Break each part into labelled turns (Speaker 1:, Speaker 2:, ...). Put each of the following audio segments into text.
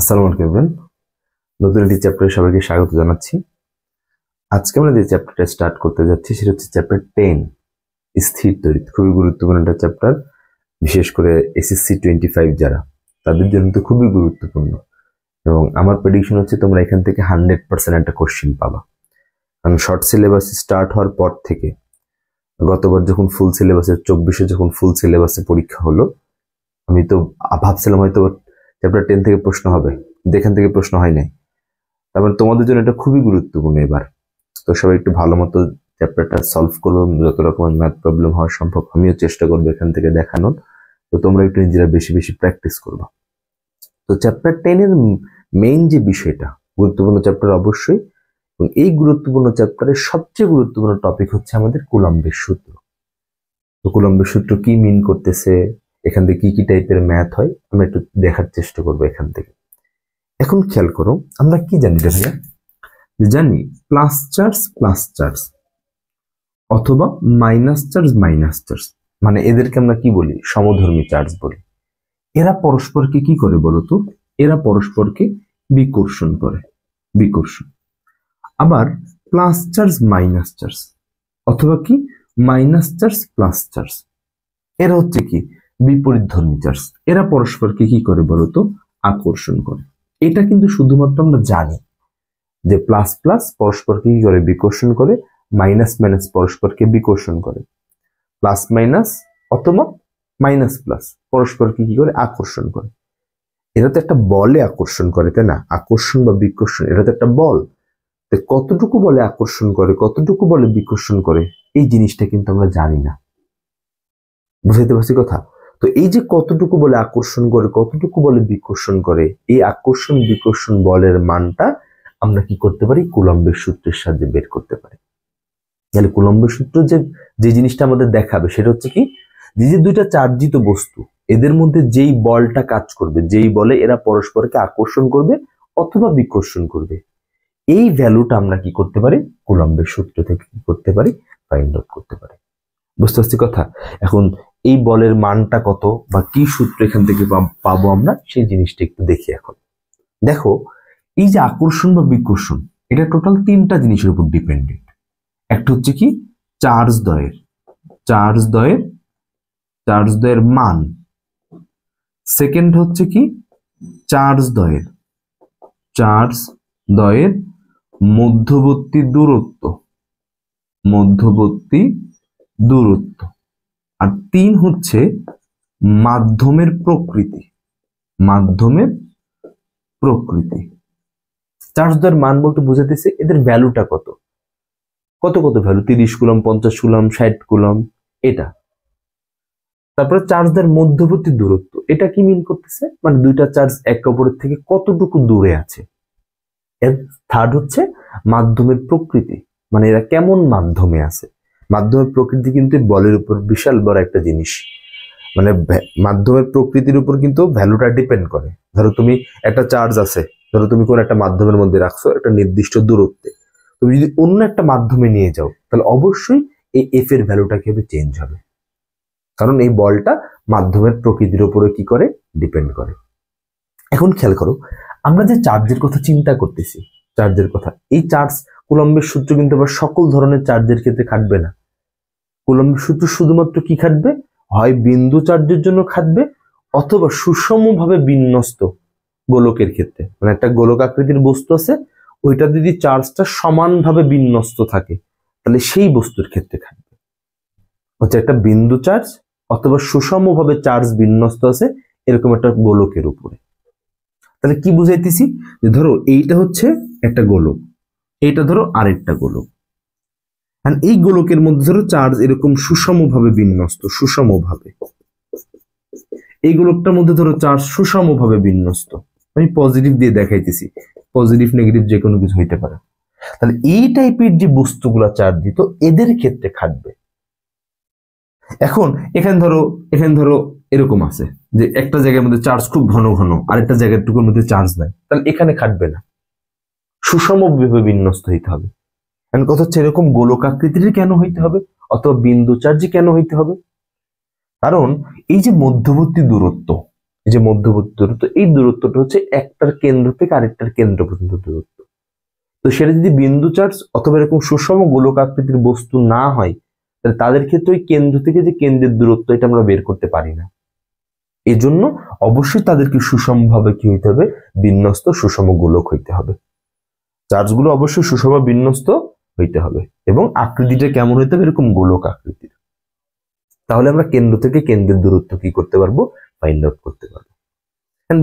Speaker 1: আসসালামু আলাইকুম এভরিওয়ান, নতুন একটি চ্যাপ্টারে সবাইকে স্বাগত জানাচ্ছি। আজকে আমরা যে চ্যাপ্টারটা স্টার্ট করতে যাচ্ছি সেটা হচ্ছে চ্যাপ্টার 10, স্থির তড়িৎ। খুবই গুরুত্বপূর্ণ একটা চ্যাপ্টার, বিশেষ করে এসএসসি 25 যারা, তাদের জন্য তো খুবই গুরুত্বপূর্ণ। এবং আমার প্রেডিকশন হচ্ছে তোমরা এখান থেকে 100% একটা কোশ্চেন পাবা। কারণ শর্ট সিলেবাস স্টার্ট হওয়ার পর থেকে, গতবার যখন ফুল সিলেবাসে 24-এ যখন ফুল সিলেবাসে পরীক্ষা হলো, আমি তো ভাবছিলাম হয়তো চ্যাপ্টার 10 থেকে প্রশ্ন হবে, কিন্তু এখান থেকে প্রশ্ন হয় নাই। তারপরে তোমাদের জন্য এটা খুবই গুরুত্বপূর্ণ এবার। তো সবাই একটু ভালো মতো চ্যাপ্টারটা সলভ করবো, যত রকমের ম্যাথ প্রবলেম হওয়া সম্ভব আমিও চেষ্টা করবো এখান থেকে দেখানোর। তো তোমরা একটু নিজেরা বেশি বেশি প্র্যাকটিস করবা। তো চ্যাপ্টার 10 এর মেইন যে বিষয়টা, গুরুত্বপূর্ণ চ্যাপ্টার অবশ্যই, এবং এই গুরুত্বপূর্ণ চ্যাপ্টারের সবচেয়ে গুরুত্বপূর্ণ টপিক হচ্ছে আমাদের কুলম্বের সূত্র। তো কুলম্বের সূত্র কি মিন করতেছে, এখান থেকে কি কি টাইপের ম্যাথ হয়, আমরা একটু দেখার চেষ্টা করবো এখান থেকে। এখন খেয়াল করো, আমরা কি জানি রে ভাইয়া? জানি প্লাস চার্জ অথবা মাইনাস চার্জ, মানে এদেরকে আমরা কি বলি? সমধর্মী চার্জ বলি। এরা পরস্পরকে কি করে বলতো? এরা পরস্পরকে বিকর্ষণ করে, বিকর্ষণ। আবার প্লাস চার্জ মাইনাস চার্জ অথবা কি মাইনাস চার্জ প্লাস চার্জ, এরা হচ্ছে কি বিপরীতধর্মী চার্জ। এরা পরস্পরকে কি করে বলতো? আকর্ষণ করে। এটা কিন্তু শুধুমাত্র আমরা জানি যে প্লাস প্লাস পরস্পরকে কি করে? বিকর্ষণ করে। মাইনাস মাইনাস পরস্পরকে বিকর্ষণ করে। প্লাস মাইনাস অথবা মাইনাস প্লাস পরস্পরকে কি করে? আকর্ষণ করে। এটা তো একটা বলে আকর্ষণ করে, তাই না? আকর্ষণ বা বিকর্ষণ, এটা তো একটা বল। কতটুকু বলে আকর্ষণ করে, কতটুকু বলে বিকর্ষণ করে, এই জিনিসটা কিন্তু আমরা জানি না। বুঝাইতে পারছি কথা? তো এই যে কতটুকু বলে আকর্ষণ করে, কতটুকু বলে বিকর্ষণ করে, এই আকর্ষণ বিকর্ষণ বলের মানটা আমরা কি করতে পারি? কুলম্বের সূত্রের সাহায্যে বের করতে পারি। তাহলে কুলম্বের সূত্র যে জিনিসটা আমাদের দেখাবে সেটা হচ্ছে কি, যে দুইটা চার্জিত বস্তু, এদের মধ্যে যেই বলটা কাজ করবে, যেই বলে এরা পরস্পরকে আকর্ষণ করবে অথবা বিকর্ষণ করবে, এই ভ্যালুটা আমরা কি করতে পারি? কুলম্বের সূত্র থেকে কি করতে পারি? ফাইন্ড আউট করতে পারি। বুঝতে পারছি কথা? এখন এই বলের মানটা কত বা কি সূত্র এখান থেকে পাবো আমরা, সেই জিনিসটা একটু দেখি। এখন দেখো, এই যে আকর্ষণ বা বিকর্ষণ, এটা টোটাল তিনটা জিনিসের উপর ডিপেন্ডেন্ট। একটা হচ্ছে কি চার্জ দ্বয়ের মান। সেকেন্ড হচ্ছে কি চার্জ দ্বয়ের মধ্যবর্তী দূরত্ব। আর তিন হচ্ছে মাধ্যমের প্রকৃতি। চার্জ দ্বয়ের মান বলতে বুঝাতেছে এদের ভ্যালুটা কত ভ্যালু, 30 কুলম, 50 কুলম, 60 কুলম, এটা। তারপরে চার্জ দ্বয়ের মধ্যবর্তী দূরত্ব, এটা কি মিন করতেছে? মানে দুইটা চার্জ একে অপরের থেকে কতটুকু দূরে আছে। এর থার্ড হচ্ছে মাধ্যমের প্রকৃতি, মানে এরা কেমন মাধ্যমে আছে। মাধ্যমের প্রকৃতি কিন্তু বলের উপর বিশাল বড় একটা জিনিস। মানে মাধ্যমের প্রকৃতির উপর কিন্তু ভ্যালুটা ডিপেন্ড করে। ধরো তুমি একটা চার্জ আছে, ধরো তুমি কোন একটা মাধ্যমের মধ্যে রাখছো একটা নির্দিষ্ট দূরত্বে, তুমি যদি অন্য একটা মাধ্যমে নিয়ে যাও, তাহলে অবশ্যই এই এফ এর ভ্যালুটা কি হবে? চেঞ্জ হবে। কারণ এই বলটা মাধ্যমের প্রকৃতির উপরে কি করে? ডিপেন্ড করে। এখন খেয়াল করো, আমরা যে চার্জের কথা চিন্তা করতেছি, এই চার্জ কুলম্বের সূত্র কিন্তু আবার সকল ধরনের চার্জের ক্ষেত্রে খাটবে না। কুলম্বের সূত্র শুধুমাত্র কি খাটবে? হয় বিন্দু চার্জের জন্য খাটবে, অথবা সুষমভাবে বিন্যস্ত গোলকের ক্ষেত্রে। মানে একটা গোলক আকৃতির বস্তু আছে, ওইটা যদি চার্জটা সমানভাবে বিন্যস্ত থাকে, তাহলে সেই বস্তুর ক্ষেত্রে খাটবে। হচ্ছে একটা বিন্দু চার্জ অথবা সুষমভাবে চার্জ বিন্যস্ত আছে এরকম একটা গোলকের উপরে। তাহলে কি বুঝাইতেছি? যে ধরো এইটা হচ্ছে একটা গোলক, এইটা ধরো আরেকটা গোলক, এই গোলকের মধ্যে ধরো চার্জ এরকম সুষমভাবে বিন্যস্ত, এই গোলকটার মধ্যে ধরো চার্জ সুষমভাবে বিন্যস্ত। আমি পজিটিভ দিয়ে দেখাইতেছি, পজিটিভ নেগেটিভ যে কোনো কিছু হইতে পারে। তাহলে এই টাইপের যে বস্তুগুলা চার্জিত, এদের ক্ষেত্রে খাটবে। এখন এখানে ধরো এরকম আছে যে একটা জায়গার মধ্যে চার্জ খুব ঘন আরেকটা জায়গার টুকুর মধ্যে চার্জ নাই, তাহলে এখানে খাটবে না, সুষমভাবে বিন্যস্ত হইতে হবে। কথা হচ্ছে এরকম গোলক আকৃতির কেন হইতে হবে, অথবা বিন্দু চার্জ কেন হইতে হবে? কারণ এই যে মধ্যবর্তী দূরত্ব, এই যে মধ্যবর্তী দূরত্ব, এই দূরত্বটা হচ্ছে একটার কেন্দ্র থেকে আরেকটার কেন্দ্র পর্যন্ত দূরত্ব। তো সেটা যদি বিন্দু চার্জ অথবা এরকম সুষম গোলকাকৃতির বস্তু না হয়, তাহলে তাদের ক্ষেত্রে ওই কেন্দ্র থেকে যে কেন্দ্রের দূরত্ব এটা আমরা বের করতে পারি না। এই জন্য অবশ্যই তাদেরকে সুষমভাবে কি হইতে হবে, বিন্যস্ত সুষম গোলক হইতে হবে। চার্জগুলো অবশ্যই সুষম বিন্যস্ত হইতে হবে এবং আকৃতিটা কেমন হইতে হবে, এরকম গোলক আকৃতির। তাহলে আমরা কেন্দ্র থেকে কেন্দ্রের দূরত্ব কি করতে পারবো, ফাইন্ড আউট করতে পারবো।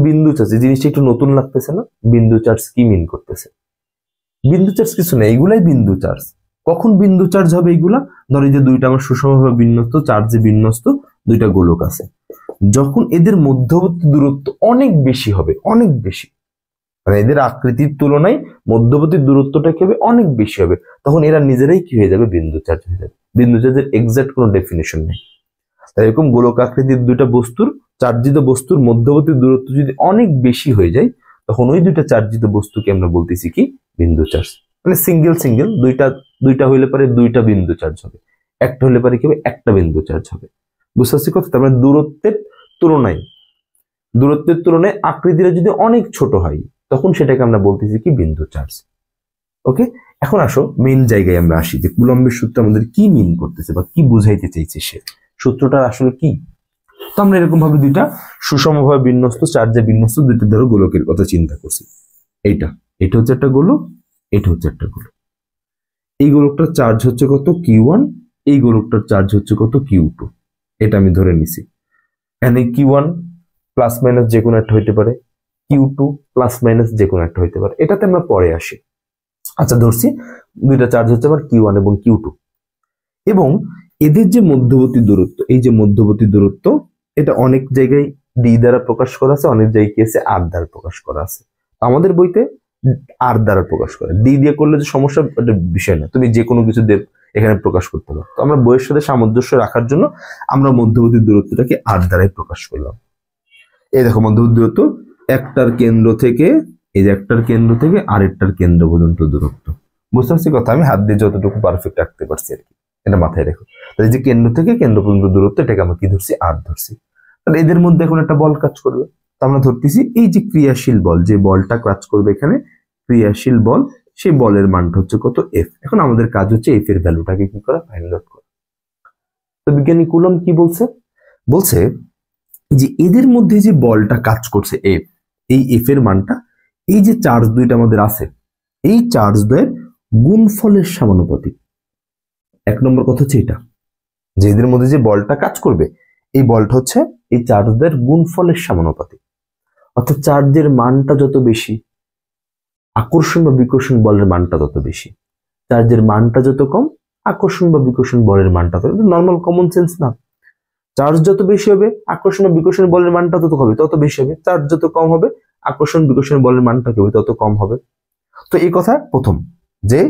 Speaker 1: বিন্দু চার্জ, এই জিনিসটা একটু নতুন লাগতেছে না? বিন্দু চার্জ কি মিন করতেছে? বিন্দু চার্জ কিছু না, এগুলাই বিন্দু চার্জ। কখন বিন্দু চার্জ হবে এগুলা? ধরো যে দুইটা আমার সুষমভাবে বিন্যস্ত, চার্জে বিন্যস্ত দুইটা গোলক আছে, যখন এদের মধ্যবর্তী দূরত্ব অনেক বেশি হবে, অনেক বেশি, মানে এদের আকৃতির তুলনায় মধ্যবর্তী দূরত্বটা কি হবে, অনেক বেশি হবে, তখন এরা নিজেরাই কি হয়ে যাবে, বিন্দু চার্জ হয়ে যাবে। বিন্দু চার্জের এক্সাক্ট কোনো ডেফিনেশন নেই। তাই এরকম গোলক আকৃতির দুইটা বস্তুর, চার্জিত বস্তুর মধ্যবর্তী দূরত্ব যদি অনেক বেশি হয়ে যায়, তখন ওই দুইটা চার্জিত বস্তুকে আমরা বলতেছি কি, বিন্দু চার্জ। মানে সিঙ্গেল সিঙ্গেল দুইটা হইলে পারে দুইটা বিন্দু চার্জ হবে, একটা হলে পারে কি হবে, একটা বিন্দু চার্জ হবে। বুঝতে পারছি কথা? তার মানে দূরত্বের তুলনায় আকৃতিটা যদি অনেক ছোট হয়, তখন সেটাকে আমরা বলতেছি কি, বিন্দু চার্জ। ওকে, এখন আসো মেইন জায়গায় আমরা আসি, যে কুলম্বের সূত্র আমাদের কি মিন করতেছে বা কি বুঝাইতে চাইছে সে, সূত্রটা আসলে কি। তো আমরা এরকম ভাবে দুইটা সুষমভাবে বিন্যস্ত, চার্জে বিন্যস্ত দুইটা ধরো গোলকের কথা চিন্তা করছি। এটা হচ্ছে একটা গোলক, এটা হচ্ছে একটা গোলক। এই গোলকটার চার্জ হচ্ছে কত, Q1, এই গোলকটার চার্জ হচ্ছে কত, Q2। এটা আমি ধরে নিছি। এখানে Q1 প্লাস মাইনাস যে কোনো একটা হইতে পারে, Q2 প্লাস মাইনাস যে কোনো একটা হইতে পারে, এটাতে আমরা পরে আসি। আচ্ছা, ধরছি দুইটা চার্জ হচ্ছে আমার Q1 এবং Q2, এবং এদের যে মধ্যবর্তী দূরত্ব, এই যে মধ্যবর্তী দূরত্ব, এটা অনেক জায়গায় ডি দ্বারা প্রকাশ করা আছে, অনেক জায়গায় কি আছে, আর দ্বারা প্রকাশ করা আছে। আমাদের বইতে আর দ্বারা প্রকাশ করে, ডি দিয়ে করলে যে সমস্যা, এটা বিষয় না, তুমি যে কোনো কিছু দিয়ে এখানে প্রকাশ করতে পারো। তো আমরা বইয়ের সাথে সামঞ্জস্য রাখার জন্য আমরা মধ্যবর্তী দূরত্বটাকে আর দ্বারাই প্রকাশ করলাম। এই দেখো মধ্যবর্তী দূরত্ব, একটার কেন্দ্র থেকে, এই যে একটার কেন্দ্র থেকে আরেকটার কেন্দ্র পর্যন্ত দূরত্ব। বুঝতে পারছি কথা? আমি হাত দিয়ে যতটুকু পারফেক্ট রাখতে পারছি আর কি, এটা মাথায় রেখো। তাহলে যে কেন্দ্র থেকে কেন্দ্র পর্যন্ত দূরত্ব, এটাকে আমরা কি ধরছি, আর ধরছি। তাহলে এদের মধ্যে এখন একটা বল কাজ করবে, তো আমরা ধরতেছি এই যে ক্রিয়াশীল বল, যে বলটা কাজ করবে এখানে, ক্রিয়াশীল বল, সেই বলের মানটা হচ্ছে কত, এফ। এখন আমাদের কাজ হচ্ছে এফ এর ভ্যালুটাকে কি করা, ফাইন্ড আউট করা। তো বিজ্ঞানী কুলম্ব কি বলছে যে এদের মধ্যে যে বলটা কাজ করছে এফ, এই এফ এর মানটা এই যে চার্জ দুইটা আমাদের আছে, এই চার্জ দ্বয়ের গুণফলের সমানুপাতিক। এক নম্বর কথা হচ্ছে এটা, যে এদের মধ্যে যে বলটা কাজ করবে, এই বলটা হচ্ছে এই চার্জ দ্বয়ের গুণফলের সমানুপাতিক। অর্থাৎ চার্জের মানটা যত বেশি, আকর্ষণ বা বিকর্ষণ বলের মানটা তত বেশি। চার্জের মানটা যত কম, আকর্ষণ বা বিকর্ষণ বলের মানটা তত, নর্মাল কমন সেন্স না? চার্জ যত বেশি হবে, আকর্ষণ বা বিকর্ষণ বলের মানটা তত বেশি হবে। চার্জ যত কম হবে, আকর্ষণ বিকর্ষণ বলের মানটা কি হবে, তত কম হবে। তো এই কথা প্রথম, যে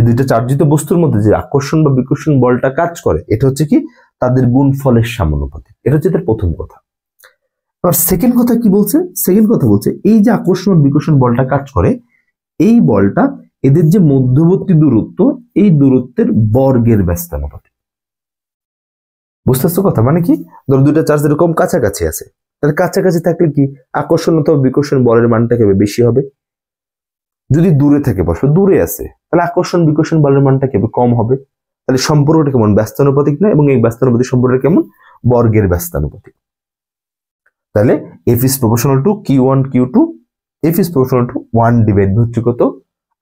Speaker 1: দুইটা চার্জিত বস্তুর মধ্যে যে আকর্ষণ বা বিকর্ষণ বলটা কাজ করে, এটা হচ্ছে কি, তাদের গুণফলের সমানুপাতিক। এটা হচ্ছে তার প্রথম কথা। আর সেকেন্ড কথা কি বলছে? সেকেন্ড কথা বলছে এই যে আকর্ষণ বা বিকর্ষণ বলটা কাজ করে, এই বলটা এদের যে মধ্যবর্তী দূরত্ব, এই দূরত্বের বর্গের ব্যস্তানুপাতিক। বুঝতে পারছো কথা? মানে কি, ধরো দুইটা চার্জ এরকম কাছাকাছি আছে, তাহলে কাছাকাছি থাকলে কি, আকর্ষণ অথবা বিকর্ষণ বলের মানটা কেবে বেশি হবে। যদি দূরে থেকে বসো, দূরে আছে, তাহলে আকর্ষণ বিকর্ষণ বলের মানটা কেবে কম হবে। তাহলে সম্পর্কটা কেমন, ব্যস্তানুপাতিক না? এবং এই ব্যস্তানুপাতিক সম্পর্কটা কেমন, বর্গের ব্যস্তানুপাতিক। তাহলে F is proportional to Q1 Q2, F is proportional two 1 divide হচ্ছে কত,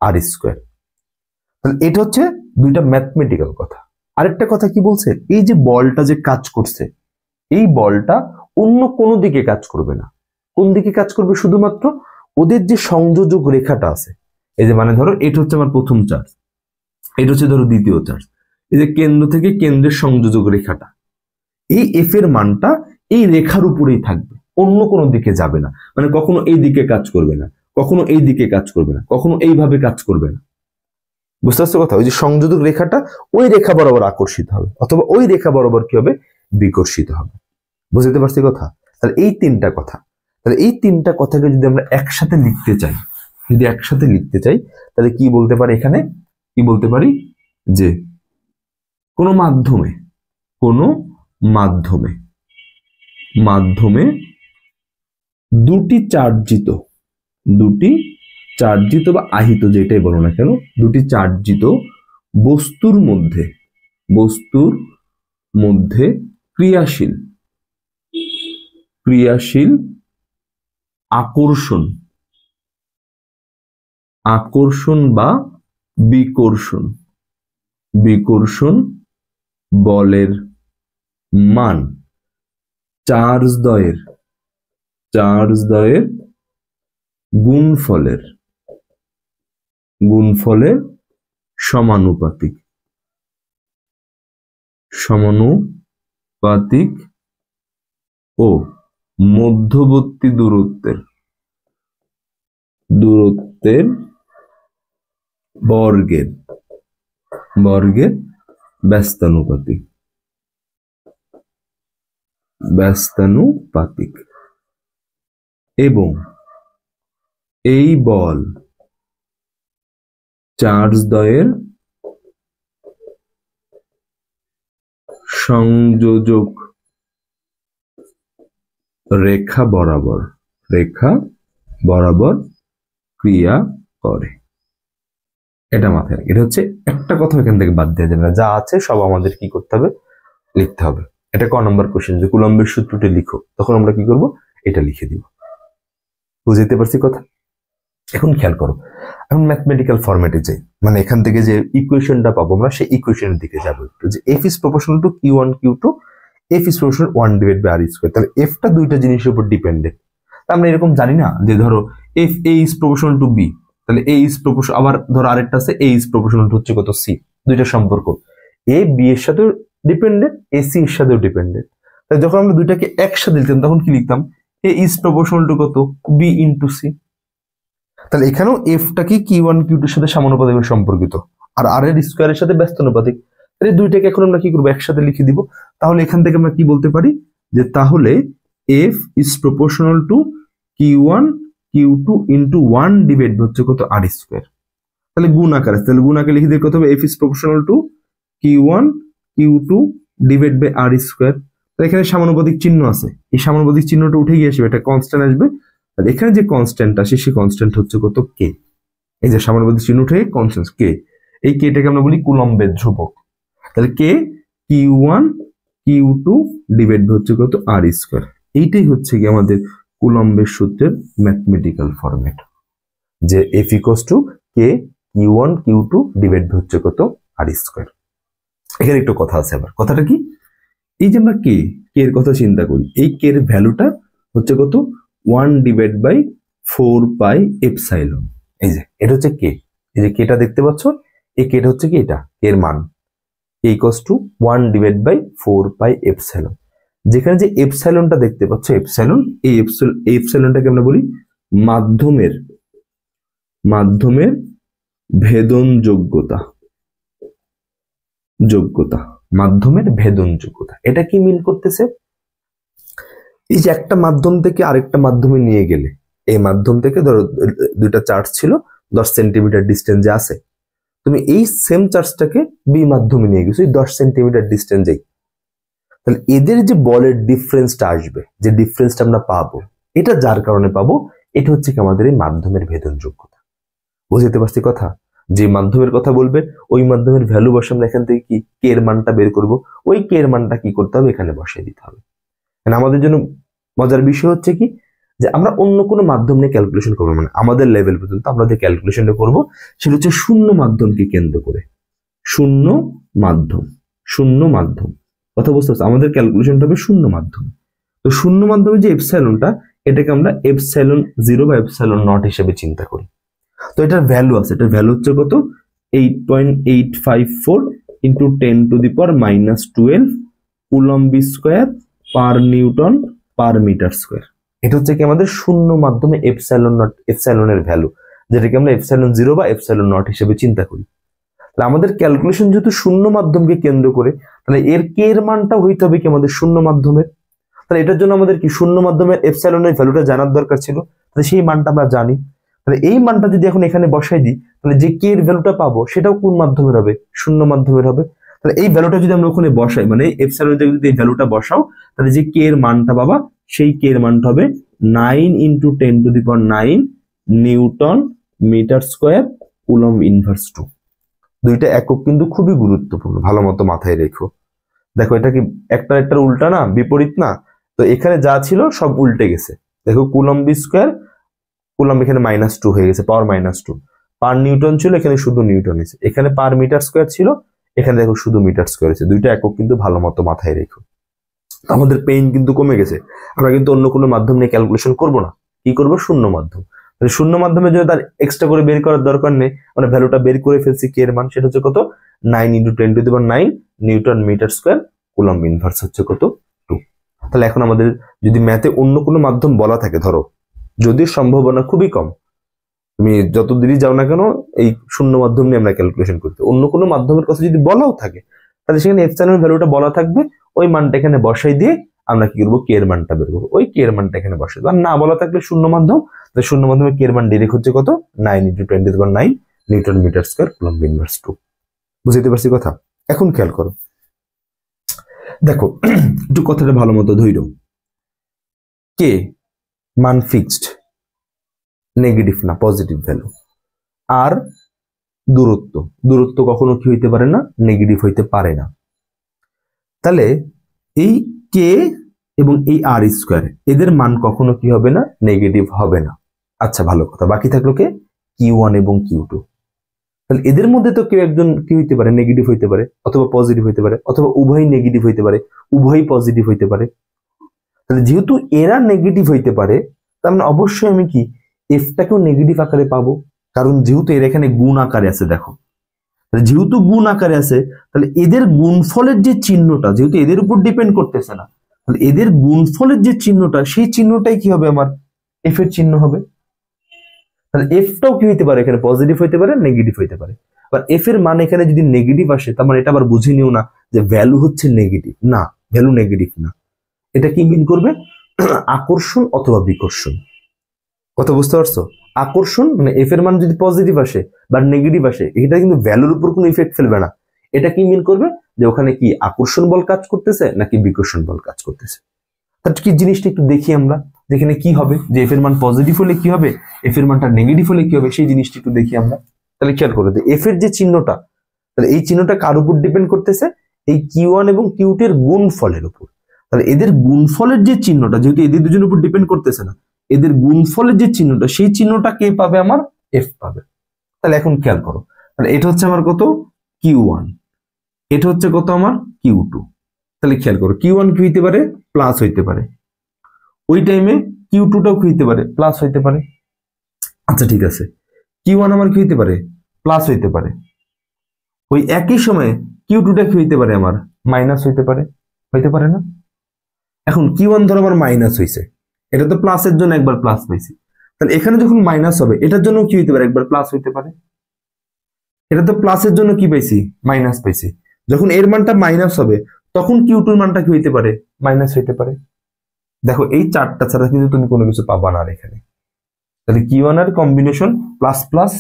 Speaker 1: আর স্কোয়ার। তাহলে এটা হচ্ছে দুইটা ম্যাথমেটিক্যাল কথা। আরেকটা কথা কি বলছে, এই যে বলটা যে কাজ করছে, এই বলটা অন্য কোনো দিকে কাজ করবে না। কোন দিকে কাজ করবে, শুধুমাত্র ওদের যে সংযোজক রেখাটা আছে, এই যে মানে ধরো এটা হচ্ছে আমার প্রথম চার্জ, এটা হচ্ছে ধরো দ্বিতীয় চার্জ, এই যে কেন্দ্র থেকে কেন্দ্রের সংযোজক রেখাটা, এই এফ এর মানটা এই রেখার উপরেই থাকবে, অন্য কোনো দিকে যাবে না। মানে কখনো এই দিকে কাজ করবে না, কখনো এই দিকে কাজ করবে না, কখনো এইভাবে কাজ করবে না। বুঝতে পারছো কথা? ওই যে সংযোজক রেখাটা ওই রেখা বরাবর আকর্ষিত হবে, অথবা ওই রেখা বরাবর কি হবে, বিকর্ষিত হবে। বুঝতে পারছি কথা? তাহলে এই তিনটা কথা, তাহলে এই তিনটা কথাকে যদি আমরা একসাথে লিখতে চাই, তাহলে কি বলতে পারি, এখানে কি বলতে পারি, যে কোনো মাধ্যমে দুটি চার্জিত বা আহিত যেটাই বলো না কেন, দুটি চার্জিত বস্তুর মধ্যে ক্রিয়াশীল আকর্ষণ বা বিকর্ষণ বলের মান চার্জদ্বয়ের গুণফলের সমানুপাতিক ও মধ্যবর্তী দূরত্বের বর্গের ব্যস্তানুপাতিক এবং এই বল চার্জদ্বয়ের সংযোজক রেখা বরাবর ক্রিয়া করে। এটা মাথায়, এটা হচ্ছে একটা কথা এখান থেকে বাদ দেওয়া যাবে না, যা আছে সব আমাদের কি করতে হবে, লিখতে হবে। এটা ক নম্বর কোশ্চেন, যে কুলম্বের সূত্রটি লিখো, তখন আমরা কি করব, এটা লিখে দিব। বুঝতে পারছি কথা? এখন খেয়াল করো, এখন ম্যাথমেটিক্যাল ফরম্যাটে যাই, মানে এখান থেকে যে ইকুয়েশনটা পাবো আমরা সেই ইকুয়েশনের দিকে যাবো একটু, যে F is proportional to Q1 Q2, F is proportional 1 divide by R square. তাহলে এফটা দুইটা জিনিসের উপর ডিপেন্ডেন্ট। আমরা এরকম জানি না যে ধরো F A is proportional to B, তাহলে এ ইজ প্রপোর্শনাল, আবার ধরো আরেকটা আছে এ ইজ প্রপোর্শনাল টু হচ্ছে কত সি। দুইটা সম্পর্ক, এ বি এর সাথেও ডিপেন্ডেন্ট, এ সি এর সাথেও ডিপেন্ডেন্ট। তাহলে যখন আমরা দুইটাকে একসাথে লিখতাম তখন কি লিখতাম, এ ইজ প্রপোর্শনাল টু কত বি ইনটু সি। তাহলে এখানেও এফটা কি Q1 Q2 এর সাথে সমানুপাতিক সম্পর্কিত, আর আর এর স্কয়ারের সাথে ব্যস্তানুপাতিক। এই দুইটাকে এখন আমরা কি করব, একসাথে লিখে দিব। তাহলে এখান থেকে আমরা কি বলতে পারি, যে তাহলে F is proportional to Q1 Q2 into 1 divide হচ্ছে কত আর স্কয়ার। তাহলে গুণ আকারে, তাহলে গুণ আকারে লিখে দিয়ে কত হবে, F is proportional to Q1 Q2 divide by R square. তাহলে এখানে সমানুপাতিক চিহ্ন আছে, এই সমানুপাতিক চিহ্নটা উঠে গিয়ে আসবে, এটা কনস্ট্যান্ট আসবে। আর এখানে যে কনস্ট্যান্ট আসে সেই কনস্ট্যান্ট হচ্ছে কত কে। এই যে সমানুপাতিক চিহ্ন উঠে কনস্ট্যান্ট কে, এই কেটাকে আমরা বলি কুলম্বের ধ্রুবক। তাহলে কে Q1 Q2 ডিভাইড হচ্ছে কত আর স্কয়ার। এইটাই হচ্ছে কি আমাদের কুলম্বের সূত্রের ম্যাথমেটিক্যাল ফরম্যাট, যে F equals to K Q1 Q2 divide হচ্ছে কত আর স্কয়ার। এখানে একটু কথা আছে, আবার কথাটা কি, এই যে আমরা কে এর কথা চিন্তা করি, এই কে এর ভ্যালুটা হচ্ছে কত 1 ডিভাইড বাই 4 পাই এপসাইলন। এই যে এটা হচ্ছে কে, এই যে কেটা দেখতে পাচ্ছ, এই কেটা হচ্ছে কি, এটা এর মান equals to 1 divide by 4 pi epsilon. যেখানে যে এপসাইলনটা দেখতে পাচ্ছ, এপসাইলন, এই এপসাইলনটাকে আমরা বলি মাধ্যমের ভেদন যোগ্যতা, মাধ্যমের ভেদন যোগ্যতা। এটা কি মিন করতেছে, এই যে একটা মাধ্যম থেকে আরেকটা মাধ্যমে নিয়ে গেলে, এই মাধ্যম থেকে ধরো দুইটা চার্জ ছিল 10 সেন্টিমিটার ডিস্টেন্সে আছে, তুমি এই সেম চার্জটাকে বি মাধ্যমে নিয়ে গেছো এই 10 সেন্টিমিটার ডিস্টেন্সেই, তাহলে এদের যে বলের ডিফারেন্সটা আসবে, যে ডিফারেন্সটা আমরা পাবো, এটা যার কারণে পাবো, এটা হচ্ছে কি আমাদের এই মাধ্যমের ভেদন যোগ্যতা। বুঝতে পারছি কথা? যে মাধ্যমের কথা বলবে ওই মাধ্যমের ভ্যালু বসে আমরা এখান থেকে কি কে এর মানটা বের করব, ওই কে এর মানটা কি করতে হবে, এখানে বসিয়ে দিতে হবে। আমাদের জন্য মজার বিষয় হচ্ছে কি, যে আমরা অন্য কোনো মাধ্যম নিয়ে ক্যালকুলেশন করবো, মানে আমাদের লেভেল পর্যন্ত আমরা যে ক্যালকুলেশনটা করবো সেটা হচ্ছে শূন্য মাধ্যমকে কেন্দ্র করে। শূন্য মাধ্যম কথা বুঝতে পারছো, আমাদের ক্যালকুলেশনটা হবে শূন্য মাধ্যম। তো শূন্য মাধ্যমে যে এপসাইলনটা, এটাকে আমরা এপসাইলন 0 বা এপসাইলন নট হিসেবে চিন্তা করি। তো এটার ভ্যালু আছে, এটার ভ্যালু হচ্ছে কত 8.854 into 10 to the power -12 coulomb square per newton per metre square. এটা হচ্ছে কি আমাদের শূন্য মাধ্যমে এপসাইলনের ভ্যালু, যেটাকে আমরা এপসাইলন 0 বা এপসাইলন নট হিসেবে চিন্তা করি। তাহলে আমাদের ক্যালকুলেশন যেহেতু শূন্য মাধ্যমকে কেন্দ্র করে, তাহলে এর কে এর মানটা হইতে হবে কি আমাদের শূন্য মাধ্যমের। তাহলে এটার জন্য আমাদের কি শূন্য মাধ্যমের এপসাইলনের ভ্যালুটা জানার দরকার ছিল, তাহলে সেই মানটা আমরা জানি। তাহলে এই মানটা যদি এখন এখানে বসাই দিই, তাহলে যে কে এর ভ্যালুটা পাবো সেটাও কোন মাধ্যমের হবে, শূন্য মাধ্যমের হবে। তাহলে এই ভ্যালুটা যদি আমরা ওখানে বসাই, মানে এপসাইলনের যদি এই ভ্যালুটা বসাও, তাহলে যে কে এর মানটা পাবা সেই কে এর মানটা হবে 9 × 10⁹ newton metre square coulomb inverse 2। দুইটা একক কিন্তু খুবই গুরুত্বপূর্ণ, ভালো মতো মাথায় রেখো। দেখো এটা কি একটা উল্টা না, বিপরীত না? তো এখানে যা ছিল সব উল্টে গেছে। দেখো কুলম্ব স্কোয়ার, কুলম্ব এখানে -2 হয়ে গেছে, পাওয়ার -2। পার নিউটন ছিল, এখানে শুধু নিউটন হয়েছে। এখানে পার মিটার স্কোয়ার ছিল, এখানে দেখো শুধু মিটার স্কোয়ার হয়েছে। দুইটা একক কিন্তু ভালো মতো মাথায় রেখো। আমাদের পেইন কিন্তু কমে গেছে, আমরা কিন্তু অন্য কোনো মাধ্যম নিয়ে ক্যালকুলেশন করব না। কি করব? শূন্য মাধ্যম। শূন্য মাধ্যমে যদি তার এক্সট্রা করে বের করার দরকার নেই, আমরা ভ্যালুটা বের করে ফেলছি। কে এর মান সেটা হচ্ছে কত? 9 × 10⁹ newton metre square coulomb inverse হচ্ছে কত? 2। তাহলে এখন আমাদের যদি ম্যাথে অন্য কোনো মাধ্যম বলা থাকে, ধরো যদি সম্ভাবনা খুবই কম, তুমি যত দেরি যাও না কেন এই শূন্য মাধ্যম নিয়ে আমরা ক্যালকুলেশন করতে, অন্য কোনো মাধ্যমের কথা যদি বলাও থাকে তাহলে সেখানে এপসাইলন ভ্যালুটা বলা থাকবে, ওই মানটা এখানে বসাই দিয়ে আমরা কি করবো? কে এর মানটা বের করবো। ওই কে এর মানটা এখানে বসাই দেবো। আর না বলা থাকলে শূন্য মাধ্যম, তাহলে শূন্য মাধ্যমে কে এর মান ডিরেক্ট হচ্ছে কত? 9 × 10⁹ newton metre square coulomb inverse 2। বুঝতে পারছি কথা? এখন খেয়াল করো, দেখো একটু কথাটা ভালো মতো ধইরো। কে মান ফিক্সড, নেগেটিভ না, পজিটিভ ভ্যালু। আর দূরত্ব কখনো কি হইতে পারে না? নেগেটিভ হইতে পারে না। তাহলে এই কে এবং এই আর স্কোয়ার, এদের মান কখনো কি হবে না? নেগেটিভ হবে না। আচ্ছা ভালো কথা, বাকি থাকলো কে? Q1 এবং Q2। তাহলে এদের মধ্যে তো কেউ একজন কি হইতে পারে? নেগেটিভ হইতে পারে, অথবা পজিটিভ হইতে পারে, অথবা উভয়ই নেগেটিভ হইতে পারে, উভয়ই পজিটিভ হইতে পারে। তাহলে যেহেতু এরা নেগেটিভ হইতে পারে, তার মানে অবশ্যই আমি কি এফটাকেও নেগেটিভ আকারে পাবো, কারণ যেহেতু এর এখানে গুণ আকারে আছে। দেখো যেহেতু গুণ আকারে আছে, তাহলে এদের গুণফলের যে চিহ্নটা, যেহেতু এদের উপর ডিপেন্ড করতেছে না, তাহলে এদের গুণফলের যে চিহ্নটা, সেই চিহ্নটাই কি হবে? আমার এফ এর চিহ্ন হবে। তাহলে এফটাও কি হইতে পারে? এখানে পজিটিভ হইতে পারে, নেগেটিভ হইতে পারে। আবার এফ এর মান এখানে যদি নেগেটিভ আসে, তার মানে এটা আবার বুঝে নিও না যে ভ্যালু হচ্ছে নেগেটিভ। না, ভ্যালু নেগেটিভ না। এটা কি মিন করবে? আকর্ষণ অথবা বিকর্ষণ। কথা বুঝতে পারছো? আকর্ষণ মানে এফ এর মান যদি পজিটিভ আসে বা নেগেটিভ আসে, এটা কিন্তু ভ্যালুর উপর কোনো ইফেক্ট ফেলবে না। এটা কি মিন করবে? যে ওখানে কি আকর্ষণ বল কাজ করতেছে নাকি বিকর্ষণ বল কাজ করতেছে। তাহলে কি জিনিসটা একটু দেখি আমরা, যেখানে কি হবে, যে এফ এর মান পজিটিভ হলে কি হবে, এফ এর মানটা নেগেটিভ হলে কি হবে, সেই জিনিসটা একটু দেখি আমরা। তাহলে খেয়াল করো যে এফ এর যে চিহ্নটা, তাহলে এই চিহ্নটা কার উপর ডিপেন্ড করতেছে? এই Q1 এবং Q2 এর গুণফলের উপর। তাহলে এদের গুণফলের যে চিহ্নটা, যেহেতু এদের দুজনের উপর ডিপেন্ড করতেছে না, এদের গুণফলের যে চিহ্নটা, সেই চিহ্নটা কে পাবে? আমার এফ পাবে। তাহলে এখন খেয়াল করো, তাহলে এটা হচ্ছে আমার কত? Q1, এটা হচ্ছে কত? আমার Q2। তাহলে খেয়াল করো, Q1 কি হইতে পারে? প্লাস হইতে পারে। ওই টাইমে Q2টাও কি হইতে পারে? প্লাস হইতে পারে। আচ্ছা ঠিক আছে, Q1 আমার কি হইতে পারে? প্লাস হইতে পারে। ওই একই সময়ে Q2টা কি হইতে পারে? আমার মাইনাস হইতে পারে। হইতে পারে না? এখন Q1 ধরো আমার মাইনাস হইছে, এটা তো প্লাসের জন্য একবার প্লাস পাইছি। তাহলে এখানে যখন মাইনাস হবে, এটার জন্য কি হইতে পারে? একবার প্লাস হইতে পারে। এটা তো প্লাসের জন্য কি পাইছি? মাইনাস পাইছি। যখন এর মানটা মাইনাস হবে, তখন Q2 এর মানটা কি হইতে পারে? মাইনাস হইতে পারে। দেখো এই চারটা ছাড়া কিন্তু তুমি কোনো কিছু পাবা না এখানে। তাহলে Q1 এর combination plus plus,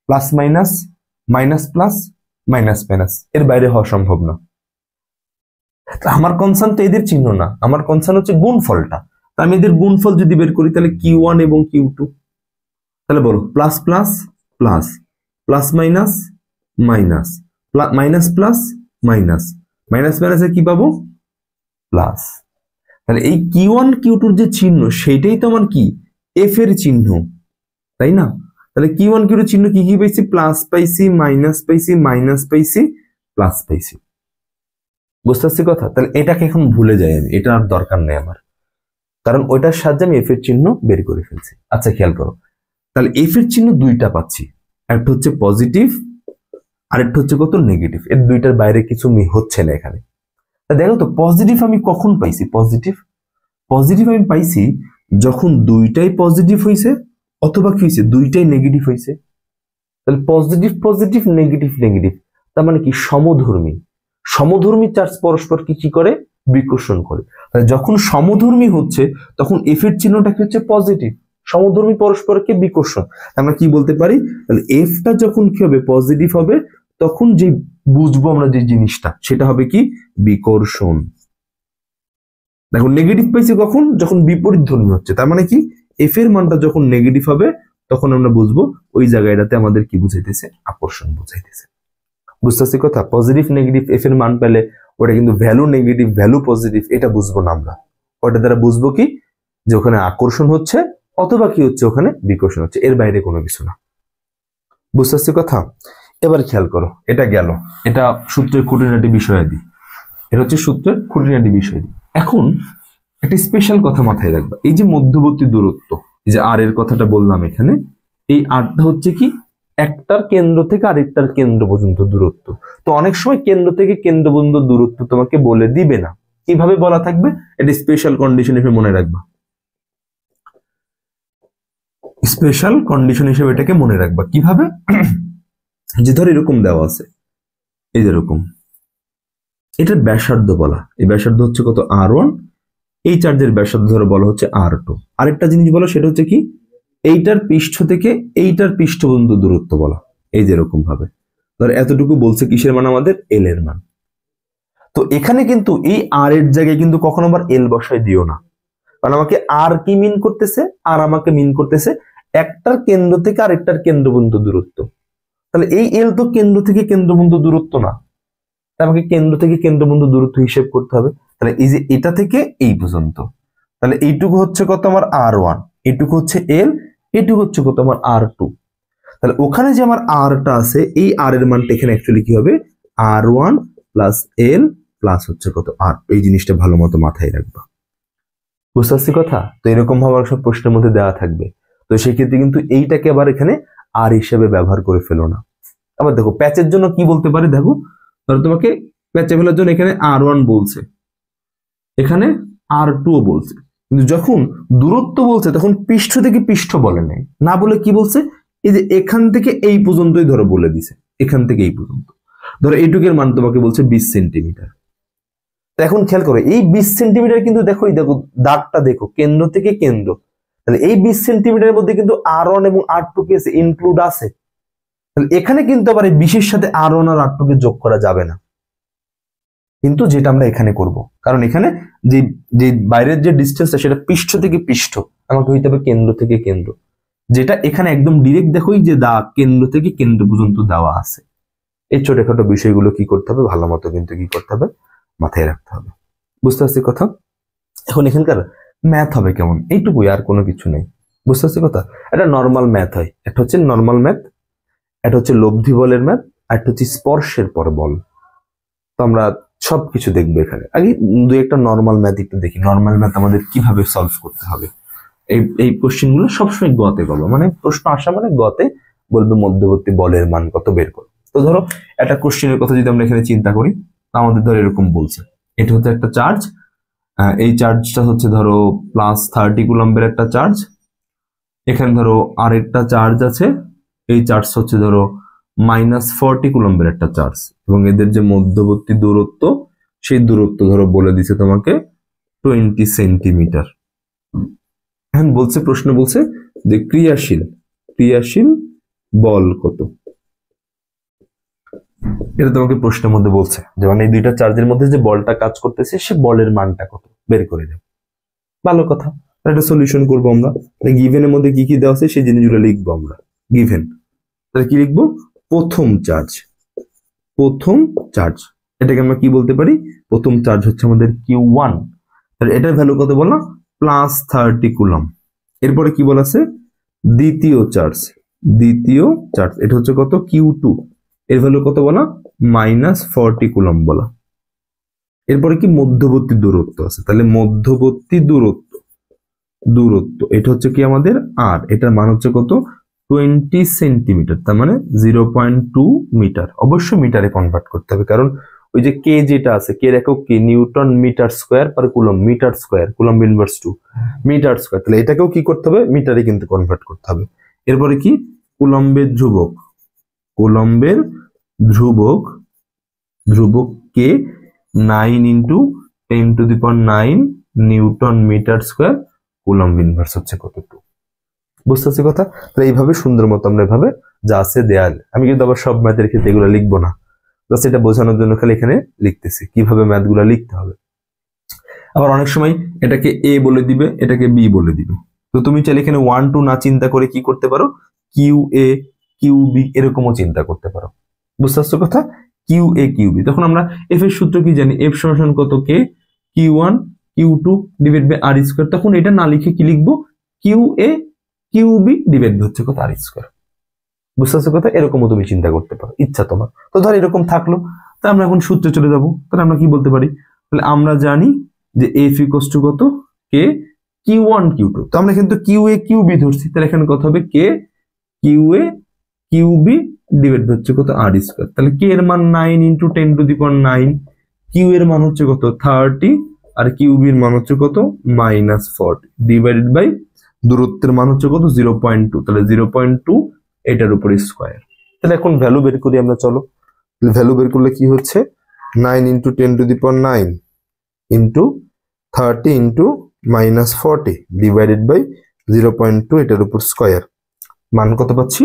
Speaker 1: plus minus, minus plus, minus minus, এর বাইরে হওয়া সম্ভব না। আমার কনসার্ন তো এদের চিহ্ন না, আমার কনসার্ন হচ্ছে গুণফলটা। আমি এদের গুণফল যদি বের করি, তাহলে Q1 এবং Q2, তাহলে বলো plus plus plus, plus minus minus, minus plus minus, minus মাইনাসে কি পাবো? প্লাস। তাহলে এই Q1 Q2 যে চিহ্ন, সেইটাই তো আমার কি এফ এর চিহ্ন, তাই না? তাহলে Q1 Q2 চিহ্ন কি কি পাইছি? প্লাস পাইছি, মাইনাস পাইছি, মাইনাস পাইছি, প্লাস পাইছি। বুঝতে পারছি কথা? তাহলে এটাকে এখন ভুলে যাই আমি, এটা আর দরকার নেই আমার, কারণ ওইটার সাহায্যে আমি এফ এর চিহ্ন বের করে ফেলছি। আচ্ছা খেয়াল করো, তাহলে এফ এর চিহ্ন দুইটা পাচ্ছি, একটা হচ্ছে পজিটিভ আর একটা হচ্ছে কত? নেগেটিভ। এর দুইটার বাইরে কিছু হচ্ছে না এখানে। দেখো তো পজিটিভ আমি কখন পাইছি? পজিটিভ আমি পাইছি যখন দুইটাই পজিটিভ হয়েছে, অথবা কি হয়েছে? দুইটাই নেগেটিভ হয়েছে। তাহলে পজিটিভ পজিটিভ, নেগেটিভ নেগেটিভ, তার মানে কি সমধর্মী চার্জ পরস্পর কি করে? বিকর্ষণ করে। তাহলে যখন সমধর্মী হচ্ছে, তখন এফ এর চিহ্নটা কি হচ্ছে? পজিটিভ। সমধর্মী পরস্পরকে বিকর্ষণ, আমরা কি বলতে পারি? তাহলে এফটা যখন কি হবে? পজিটিভ হবে, তখন যে বুঝবো আমরা যে জিনিসটা, সেটা হবে কি? বিকর্ষণ। দেখো নেগেটিভ পাইছি কখন, যখন বিপরীত ধর্মী হচ্ছে, তার মানে কি এফ এর মানটা যখন নেগেটিভ হবে তখন আমরা বুঝবো ওই জায়গাটাতে আমাদের কি বুঝাইতেছে, আকর্ষণ বুঝাইতেছে। বুঝতে পারছি কথা? পজিটিভ নেগেটিভ এফ এর মান পেলে ওটা কিন্তু ভ্যালু নেগেটিভ ভ্যালু পজিটিভ এটা বুঝবো না আমরা, ওটা দ্বারা বুঝবো কি যে ওখানে আকর্ষণ হচ্ছে অথবা কি হচ্ছে, ওখানে বিকর্ষণ হচ্ছে, এর বাইরে কোনো কিছু না। বুঝতে পারছি কথা? এবার খেয়াল করো, এটা গেল, এটা সূত্রের খুঁটিনাটি বিষয়াদি, এটা হচ্ছে সূত্রের খুঁটিনাটি বিষয়াদি। এখন একটা স্পেশাল কথা মাথায় রাখবা, এই যে মধ্যবর্তী দূরত্ব, এই যে আর এর কথাটা বললাম এখানে, এই আরটা হচ্ছে কি একটার কেন্দ্র থেকে আরেকটার কেন্দ্র পর্যন্ত দূরত্ব। তো অনেক সময় কেন্দ্র থেকে কেন্দ্র পর্যন্ত দূরত্ব তোমাকে বলে দিবে না, কিভাবে বলা থাকবে, এটা স্পেশাল কন্ডিশন হিসেবে মনে রাখবা, স্পেশাল কন্ডিশন হিসেবে এটাকে মনে রাখবা। কিভাবে? যে ধর এরকম দেওয়া আছে, এই যে এরকম, এটার ব্যাসার্ধ বলা, এই ব্যাসার্ধ হচ্ছে কত, R1, এই চার্জের ব্যাসার্ধ ধরে বলা হচ্ছে R2। আরেকটা জিনিস বলো, সেটা হচ্ছে কি এইটার পৃষ্ঠ থেকে এইটার পৃষ্ঠ পর্যন্ত দূরত্ব বলা, এই যে এরকম ভাবে ধর এতটুকু বলছে কিসের মান, আমাদের এল এর মান। তো এখানে কিন্তু এই আর এর জায়গায় কিন্তু কখনো আবার এল বসায় দিও না, কারণ আমাকে আর কি মিন করতেছে, আর আমাকে মিন করতেছে একটার কেন্দ্র থেকে আরেকটার কেন্দ্র পর্যন্ত দূরত্ব। তাহলে এই এল তো কেন্দ্র থেকে কেন্দ্র পর্যন্ত দূরত্ব না, আমাকে কেন্দ্র থেকে কেন্দ্র পর্যন্ত দূরত্ব হিসেব করতে হবে। তাহলে এই যে এটা থেকে এই পর্যন্ত, তাহলে এইটুকু হচ্ছে কত আমার R1, এইটুকু হচ্ছে এল, এইটুকু হচ্ছে কত আমার R2। তাহলে ওখানে যে আমার আরটা আছে, এই আর এর মানটা এখানে অ্যাকচুয়ালি কি হবে, R1 প্লাস এল প্লাস হচ্ছে কত আর। এই জিনিসটা ভালো মতো মাথায় রাখবা। বুঝতে পারছি কথা? তো এরকম ভাবে সব প্রশ্নের মধ্যে দেওয়া থাকবে, তো সেক্ষেত্রে কিন্তু এইটাকে আবার এখানে আর হিসেবে ব্যবহার করে ফেলো না। আবার দেখো প্যাচের জন্য কি বলতে পারে, দেখো ধরো তোমাকে প্যাচে ফেলার জন্য এখানে R1 বলছে, এখানে R2 বলছে, কিন্তু যখন দূরত্ব বলছে তখন পৃষ্ঠ থেকে পৃষ্ঠ বলে নাই, না বলে কি বলছে, এই যে এখান থেকে এই পর্যন্তই ধরো বলে দিছে, এখান থেকে এই পর্যন্ত ধরো এইটুকের মান তোমাকে বলছে 20 সেন্টিমিটার। এখন খেয়াল করো এই 20 সেন্টিমিটার কিন্তু দেখো, এই দেখো দাগটা দেখো, কেন্দ্র থেকে কেন্দ্র, তাহলে এই 20 সেন্টিমিটারের মধ্যে কিন্তু R1 এবং R2 কে ইনক্লুড আছে। তাহলে এখানে কিন্তু আবার এই 20 এর সাথে R1 আর R2 কে যোগ করা যাবে না, কিন্তু যেটা আমরা এখানে করব, কারণ এখানে যে যে বাইরের যে ডিসটেন্সটা সেটা পৃষ্ঠ থেকে পৃষ্ঠ, আমাকে হইতে হবে কেন্দ্র থেকে কেন্দ্র, যেটা এখানে একদম ডিরেক্ট দেখোই যে দাগ কেন্দ্র থেকে কেন্দ্র পর্যন্ত দেওয়া আছে। এই ছোটখাটো বিষয়গুলো কি করতে হবে, ভালো মতো কিন্তু কি করতে হবে, মাথায় রাখতে হবে। বুঝতে পারছি কথা? এখন এখানকার ম্যাথ হবে কেমন, এইটুকুই, আর কোনো কিছু নেই। বুঝতে পারছি কথা? এটা নর্মাল ম্যাথ হয়, এটা হচ্ছে নর্মাল ম্যাথ, এটা হচ্ছে লব্ধি বলের ম্যাথ, আর এটা হচ্ছে স্পর্শের পর বল। তো আমরা সবকিছু দেখবো এখানে। আগে দুই একটা নর্মাল ম্যাথ একটু দেখি, নর্মাল ম্যাথ আমাদের কিভাবে সলভ করতে হবে। এই কোশ্চেন গুলো সবসময় গতে পাবো, মানে প্রশ্ন আসা মানে গতে বলবে মধ্যবর্তী বলের মান কত বের করো। তো ধরো একটা কোশ্চেনের কথা যদি আমরা এখানে চিন্তা করি, আমাদের ধরো এরকম বলছে, এটা হচ্ছে একটা চার্জ, এই চার্জটা হচ্ছে ধরো +30 কুলম্বের একটা চার্জ, এখানে ধরো আরেকটা চার্জ আছে, এই চার্জ হচ্ছে ধরো -40 কুলম্বের একটা চার্জ, এবং এদের যে মধ্যবর্তী দূরত্ব, সেই দূরত্ব ধরো বলে দিছে তোমাকে 20 সেন্টিমিটার। এখন বলছে, প্রশ্ন বলছে যে ক্রিয়াশীল বল কত, এটা তোমাকে প্রশ্নের মধ্যে বলছে যে মানে এই দুইটা চার্জের মধ্যে যে বলটা কাজ করতেছে সে বলের মানটা কত বের করে দেব। ভালো কথা, একটা সলিউশন করবো আমরা। গিভেনের মধ্যে কি কি দেওয়া আছে সেই জিনিসগুলো লিখবো আমরা। গিভেন তাহলে কি লিখবো, প্রথম চার্জ, এটাকে আমরা কি বলতে পারি, প্রথম চার্জ হচ্ছে আমাদের Q1, তাহলে এটার ভ্যালু কত বলো, +30 কুলম। এরপরে কি বলা আছে, দ্বিতীয় চার্জ, এটা হচ্ছে কত, Q2, এর ভ্যালু কত বলা, -40 কুলম বলা। এরপরে কি মধ্যবর্তী দূরত্ব আছে, তাহলে মধ্যবর্তী দূরত্ব এটা হচ্ছে কি আমাদের আর, এটার মান হচ্ছে কত, 20 সেন্টিমিটার, তার মানে 0.2 মিটার। অবশ্যই মিটারে কনভার্ট করতে হবে, কারণ ওই যে কে যেটা আছে, কে এর একক কি, newton metre square per coulomb, metre square, coulomb inverse 2 metre square, তাহলে এটাকেও কি করতে হবে, মিটারে কিন্তু কনভার্ট করতে হবে। এরপরে কি, কুলম্বের ধ্রুবক K 9 × 10⁹ newton metre square, coulomb inverse হচ্ছে কত, 2। বুঝতে পারছি কথা? তাহলে এইভাবে সুন্দর মতো আমরা এভাবে যা আছে দেয়াল, আমি কিন্তু আবার সব ম্যাথের ক্ষেত্রে এগুলো লিখবো না, জাস্ট এটা বোঝানোর জন্য খালি এখানে লিখতেছি কিভাবে ম্যাথগুলো লিখতে হবে। আবার অনেক সময় এটাকে এ বলে দিবে, এটাকে বি বলে দিবে। তো তুমি চাইলে এখানে 1 2 না চিন্তা করে কি করতে পারো, কিউ এ কিউ বি এরকমও চিন্তা করতে পারো। বুঝতে পারছো কথা? কিউ এ কিউ বি, তখন আমরা এফ এর সূত্র কি জানি, এফ সমান কত, K Q one Q two divide by R square. তখন এটা না লিখে কি লিখবো, Q A Q B divide by হচ্ছে কত, আর স্কোয়ার। বুঝতে পারছো কথা? এরকমও তুমি চিন্তা করতে পারো, ইচ্ছা তোমার। তো ধর এরকম থাকলো, তা আমরা এখন সূত্রে চলে যাবো। তাহলে আমরা কি বলতে পারি, তাহলে আমরা জানি যে এফ ইকুয়ালস টু কত, K Q one Q two. তো আমরা কিন্তু কিউ এ কিউ বি ধরছি, তাহলে এখানে কত হবে, K Q A Q B divide হচ্ছে কত, আর স্কোয়ার। তাহলে কে এর মান 9 into 10 to the power 9, Q এর মান হচ্ছে কত 30, আর কিউ বি এর মান হচ্ছে কত -40 ডিভাইডেড বাই দূরত্বের মান হচ্ছে কত 0.2। তাহলে 0.2 এটার উপর স্কোয়ার। তাহলে এখন ভ্যালু বের করি আমরা, চলো। ভ্যালু বের করলে কি হচ্ছে, 9 into 10 to the power 9 into 30 into -40 divided by 0.2 এটার উপর স্কোয়ার। মান কত পাচ্ছি,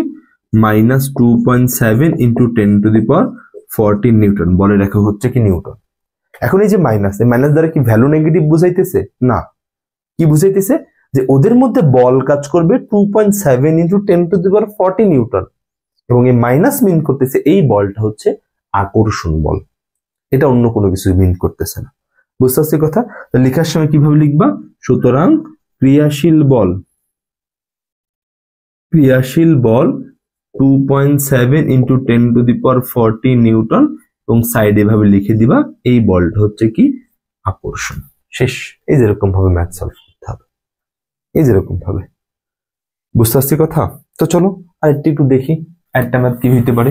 Speaker 1: -2.7 into 10 to the power 14 newton. বলে রাখা হচ্ছে কি নিউটন। এখন এই যে মাইনাস, এই মাইনাস দ্বারা কি ভ্যালু নেগেটিভ বুঝাইতেছে না, কি বুঝাইতেছে, যে ওদের মধ্যে বল কাজ করবে 2.7 into 10 to the power 40 Newton, এবং এই মাইনাস মিন করতেছে এই বলটা হচ্ছে আকর্ষণ বল, এটা অন্য কোনো কিছু মিন করতেছে না। বুঝতে পারছি কথা? লেখার সময় কিভাবে লিখবা, সুতরাং ক্রিয়াশীল বল 2.7 into 10 to the power 40 Newton, এবং সাইডে ভাবে লিখে দিবা এই বলটা হচ্ছে কি আকর্ষণ। শেষ। এই যেরকম ভাবে ম্যাথ সলভ করতে হবে, এই যেরকম ভাবে। বুঝতে পারছি কথা? তো চলো আরেকটু একটু দেখি একটা ম্যাথ কি হইতে পারে।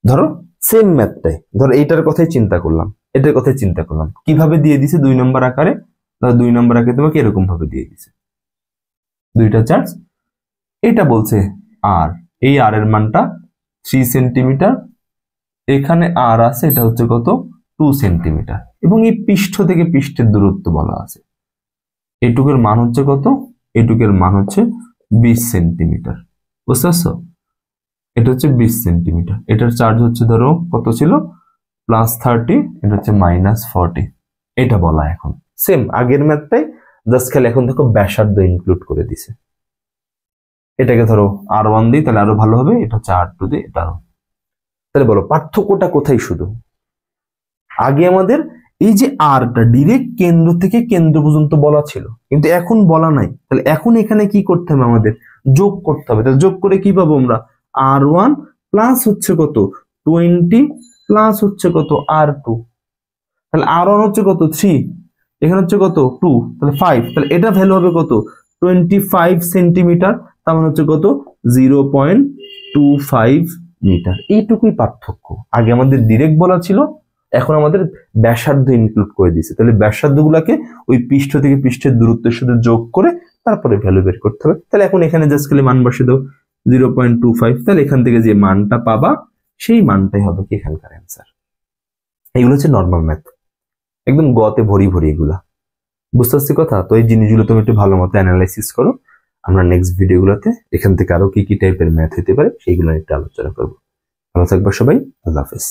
Speaker 1: ধরো সেম ম্যাথটাই, ধরো এইটার কথাই চিন্তা করলাম, এটার কথাই চিন্তা করলাম, কিভাবে দিয়ে দিছে 2 নম্বর আকারে। ধরো 2 নম্বর আকারে তোমাকে এরকম ভাবে দিয়ে দিছে দুইটা চার্জ, এটা বলছে আর, এই আর এর মানটা 3 সেন্টিমিটার, এখানে আর আছে এটা হচ্ছে কত 2 সেন্টিমিটার, এবং এই পৃষ্ঠ থেকে পৃষ্ঠের দূরত্ব বলা আছে, এটুকের মান হচ্ছে কত, এটুকের মান হচ্ছে 20 সেন্টিমিটার। বুঝতে পারছো? এটা হচ্ছে 20 সেন্টিমিটার, এটার চার্জ হচ্ছে ধরো কত ছিল +30, এটা হচ্ছে -40, এটা বলা। এখন সেম আগের ম্যাথটাই, জাস্ট খালি এখন দেখো ব্যাসার্ধ ইনক্লুড করে দিছে। এটাকে ধরো R1 দিই, তাহলে আরো ভালো হবে, এটা হচ্ছে R2 দিই, এটা। তাহলে বলো পার্থক্যটা কোথায়, শুধু আগে আমাদের এই যে আরটা ডিরেক্ট কেন্দ্র থেকে কেন্দ্র পর্যন্ত বলা ছিল, কিন্তু এখন বলা নাই। তাহলে এখন এখানে কি করতে হবে, আমাদের যোগ করতে হবে। তাহলে যোগ করে কি পাবো আমরা, R1 প্লাস হচ্ছে কত 20 প্লাস হচ্ছে কত R2। তাহলে R1 হচ্ছে কত 3, এখানে হচ্ছে কত 2, তাহলে 5, তাহলে এটা ভ্যালু হবে কত 25 সেন্টিমিটার, তার মানে হচ্ছে কত 0.25 মিটার। এইটুকুই পার্থক্য। আগে আমাদের ডিরেক্ট বলা ছিল, এখন আমাদের ব্যাসার্ধ ইনক্লুড করে দিয়েছে। তাহলে ব্যাসার্ধগুলোকে ওই পৃষ্ঠ থেকে পৃষ্ঠের দূরত্বের সাথে যোগ করে তারপরে ভ্যালু বের করতে হবে। তাহলে এখন এখানে জাস্ট খালি মান বসিয়ে দাও 0.25, তাহলে এখান থেকে যে মানটা পাবা সেই মানটাই হবে কি এখানকার অ্যান্সার। এগুলো হচ্ছে নর্মাল ম্যাথ, একদম গতে ভরি ভরি এগুলা। বুঝতে পারছি কথা? তো এই জিনিসগুলো তুমি একটু ভালো মতো অ্যানালাইসিস করো। আমরা নেক্সট ভিডিওগুলোতে এখান থেকে আরো কি কি টাইপের ম্যাথ হতে পারে সেইগুলো একটু আলোচনা করবো। ভালো থাকবে সবাই, আল্লাহ হাফেজ।